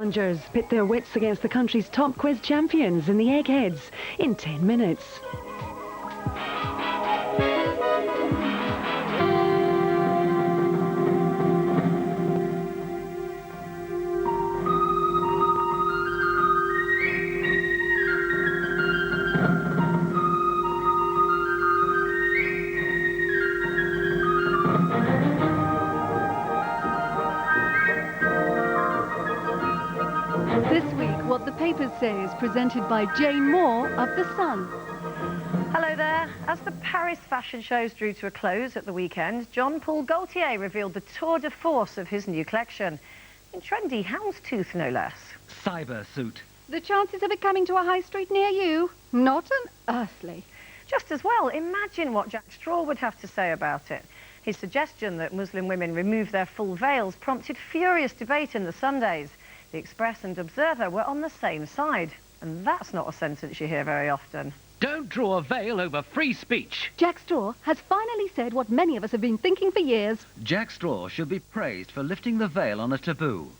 Challengers pit their wits against the country's top quiz champions in the Eggheads in 10 minutes. This week, What the Papers Say is presented by Jane Moore of The Sun. Hello there. As the Paris fashion shows drew to a close at the weekend, Jean-Paul Gaultier revealed the tour de force of his new collection. In trendy houndstooth, no less. Cyber suit. The chances of it coming to a high street near you? Not an earthly. Just as well, imagine what Jack Straw would have to say about it. His suggestion that Muslim women remove their full veils prompted furious debate in the Sundays. The Express and Observer were on the same side. And that's not a sentence you hear very often. Don't draw a veil over free speech. Jack Straw has finally said what many of us have been thinking for years. Jack Straw should be praised for lifting the veil on a taboo.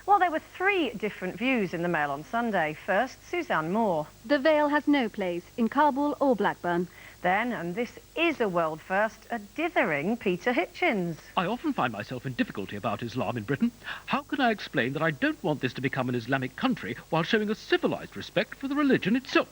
Well, there were three different views in the Mail on Sunday. First, Suzanne Moore. The veil has no place in Kabul or Blackburn. Then, and this is a world first, a dithering Peter Hitchens. I often find myself in difficulty about Islam in Britain. How can I explain that I don't want this to become an Islamic country while showing a civilised respect for the religion itself?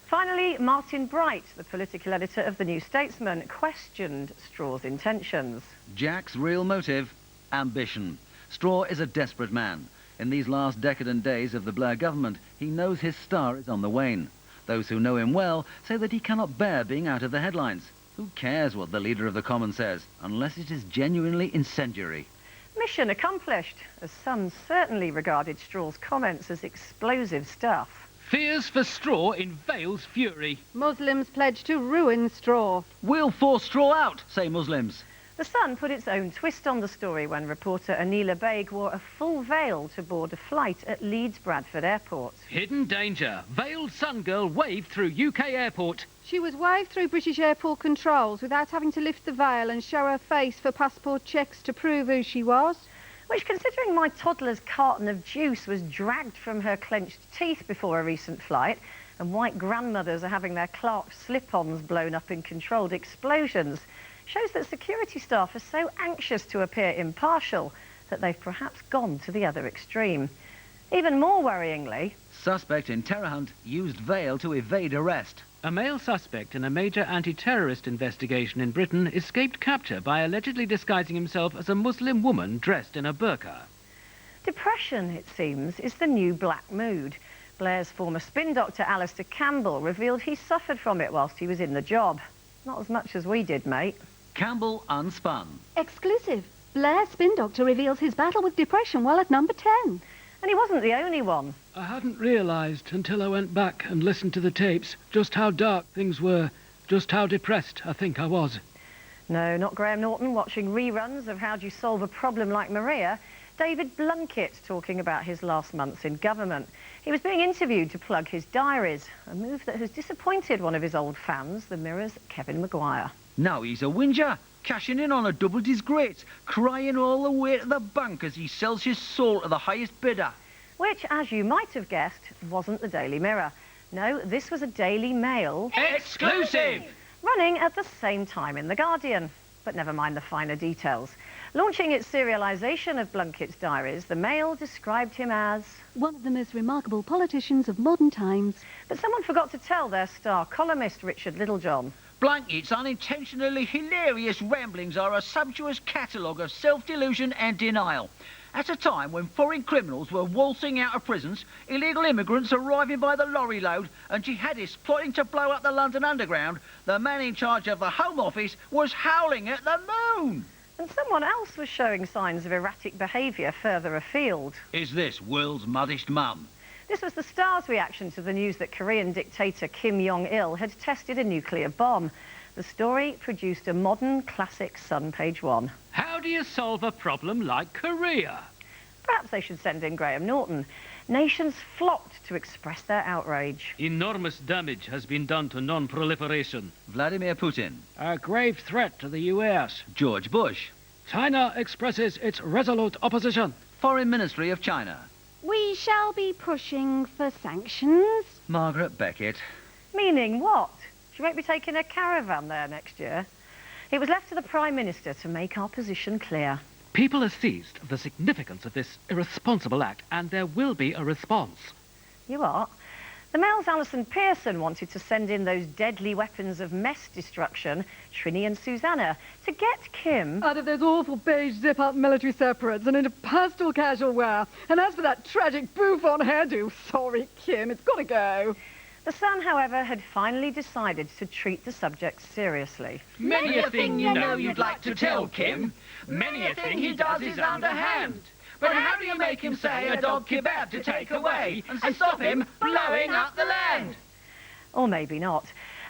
Finally, Martin Bright, the political editor of The New Statesman, questioned Straw's intentions. Jack's real motive? Ambition. Straw is a desperate man. In these last decadent days of the Blair government, he knows his star is on the wane. Those who know him well say that he cannot bear being out of the headlines. Who cares what the Leader of the Commons says, unless it is genuinely incendiary? Mission accomplished, as some certainly regarded Straw's comments as explosive stuff. Fears for Straw inveighs fury. Muslims pledge to ruin Straw. We'll force Straw out, say Muslims. The Sun put its own twist on the story when reporter Anila Baig wore a full veil to board a flight at Leeds Bradford Airport. Hidden danger. Veiled sun girl waved through UK airport. She was waved through British airport controls without having to lift the veil and show her face for passport checks to prove who she was. Which, considering my toddler's carton of juice was dragged from her clenched teeth before a recent flight, and white grandmothers are having their Clark slip-ons blown up in controlled explosions, shows that security staff are so anxious to appear impartial that they've perhaps gone to the other extreme. Even more worryingly, Suspect in terror hunt used veil to evade arrest. A male suspect in a major anti-terrorist investigation in Britain escaped capture by allegedly disguising himself as a Muslim woman dressed in a burqa. depression, it seems, is the new black mood. Blair's former spin doctor Alistair Campbell revealed he suffered from it whilst he was in the job. Not as much as we did, mate. Campbell unspun. Exclusive. Blair's spin doctor reveals his battle with depression while at number 10. And he wasn't the only one. I hadn't realised until I went back and listened to the tapes just how dark things were, just how depressed I think I was. No, not Graham Norton watching reruns of How Do You Solve a Problem Like Maria. David Blunkett talking about his last months in government. He was being interviewed to plug his diaries, a move that has disappointed one of his old fans, the Mirror's Kevin Maguire. Now he's a whinger, cashing in on a double disgrace, crying all the way to the bank as he sells his soul to the highest bidder. Which, as you might have guessed, wasn't the Daily Mirror. No, this was a Daily Mail. Exclusive! Running at the same time in The Guardian. But never mind the finer details. Launching its serialisation of Blunkett's diaries, the Mail described him as one of the most remarkable politicians of modern times. But someone forgot to tell their star columnist, Richard Littlejohn. Blunkett's unintentionally hilarious ramblings are a sumptuous catalogue of self-delusion and denial. At a time when foreign criminals were waltzing out of prisons, illegal immigrants arriving by the lorry load, and jihadists plotting to blow up the London Underground, the man in charge of the Home Office was howling at the moon. And someone else was showing signs of erratic behaviour further afield. Is this world's muddest mum? This was the Star's reaction to the news that Korean dictator Kim Jong-il had tested a nuclear bomb. The story produced a modern classic Sun page one. How do you solve a problem like Korea? Perhaps they should send in Graham Norton. Nations flocked to express their outrage. Enormous damage has been done to non-proliferation. Vladimir Putin. A grave threat to the US. George Bush. China expresses its resolute opposition. Foreign Ministry of China. We shall be pushing for sanctions. Margaret Beckett. Meaning what? She won't be taking a caravan there next year. It was left to the Prime Minister to make our position clear. People are seized of the significance of this irresponsible act, and there will be a response. You what? The Mail's Alison Pearson wanted to send in those deadly weapons of mess destruction, Trini and Susanna, to get Kim... Out of those awful beige zip-up military separates and into pastel casual wear. And as for that tragic bouffant hairdo, sorry, Kim, it's got to go. The Sun, however, had finally decided to treat the subject seriously. Many a thing you know you'd like to tell Kim. Many a thing he does is underhand. But how do you make him say a dog kebab to take away and stop him blowing up the land? Or maybe not.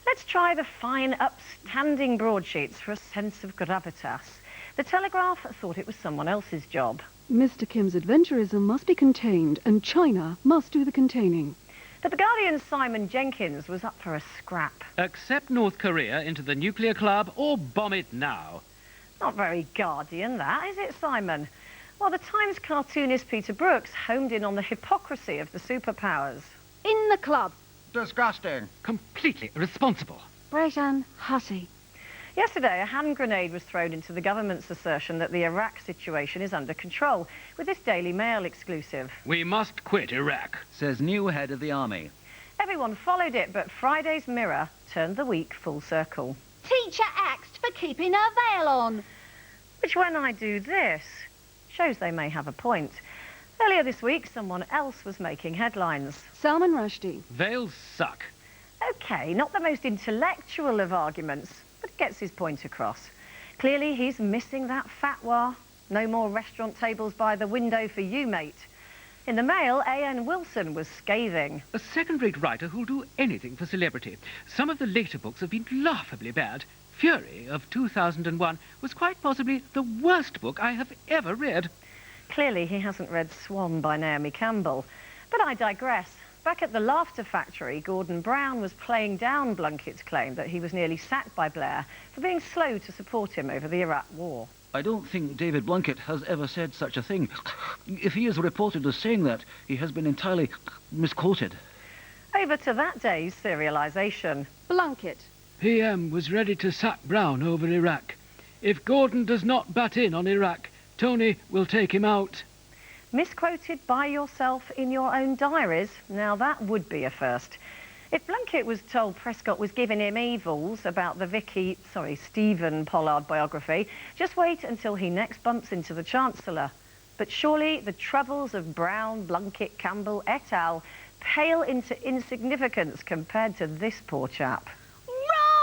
Let's try the fine, upstanding broadsheets for a sense of gravitas. The Telegraph thought it was someone else's job. Mr. Kim's adventurism must be contained, and China must do the containing. But the Guardian's Simon Jenkins was up for a scrap. Accept North Korea into the nuclear club or bomb it now. Not very Guardian, that, is it, Simon? Well, the Times cartoonist Peter Brooks homed in on the hypocrisy of the superpowers. In the club. Disgusting. Completely irresponsible. Brejan Hussey. Yesterday, a hand grenade was thrown into the government's assertion that the Iraq situation is under control, with this Daily Mail exclusive. We must quit Iraq, Says new head of the army. Everyone followed it, but Friday's Mirror turned the week full circle. Teacher axed for keeping her veil on. Which, when I do this, shows they may have a point. Earlier this week, someone else was making headlines. Salman Rushdie. Veils suck. OK, not the most intellectual of arguments, but gets his point across. Clearly, he's missing that fatwa. No more restaurant tables by the window for you, mate. In the Mail, A.N. Wilson was scathing. A second-rate writer who'll do anything for celebrity. Some of the later books have been laughably bad. Fury of 2001 was quite possibly the worst book I have ever read. Clearly, he hasn't read Swan by Naomi Campbell. But I digress. Back at the Laughter Factory, Gordon Brown was playing down Blunkett's claim that he was nearly sacked by Blair for being slow to support him over the Iraq war. I don't think David Blunkett has ever said such a thing. If he is reported as saying that, he has been entirely misquoted. Over to that day's serialisation. Blunkett. PM was ready to sack Brown over Iraq. If Gordon does not butt in on Iraq, Tony will take him out. Misquoted by yourself in your own diaries? Now that would be a first. If Blunkett was told Prescott was giving him evils about the Stephen Pollard biography, just wait until he next bumps into the Chancellor. But surely the troubles of Brown, Blunkett, Campbell et al. Pale into insignificance compared to this poor chap.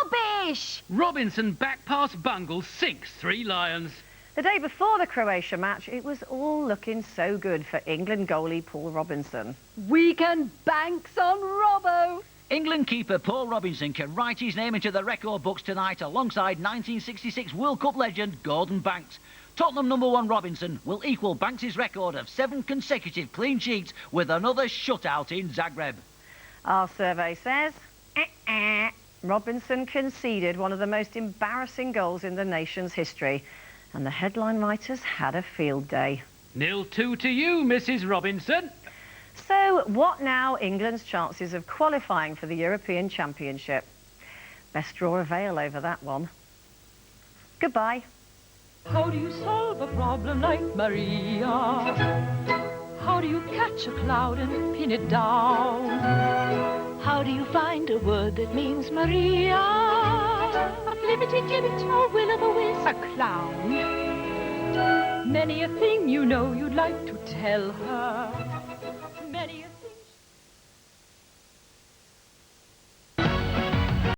Rubbish! Robinson back-pass bungle sinks 3 Lions. The day before the Croatia match, it was all looking so good for England goalie Paul Robinson. Weekend banks on Robbo. England keeper Paul Robinson can write his name into the record books tonight alongside 1966 World Cup legend Gordon Banks. Tottenham #1 Robinson will equal Banks' record of 7 consecutive clean sheets with another shutout in Zagreb. Our survey says, Robinson conceded one of the most embarrassing goals in the nation's history, and the headline writers had a field day. 0-2 to you, Mrs. Robinson. So, what now England's chances of qualifying for the European Championship? Best draw a veil over that one. Goodbye. How do you solve a problem like Maria? How do you catch a cloud and pin it down? How do you find a word that means Maria? Flippity gibbet or will-o'-the-wisp, a clown. Many a thing you know you'd like to tell her.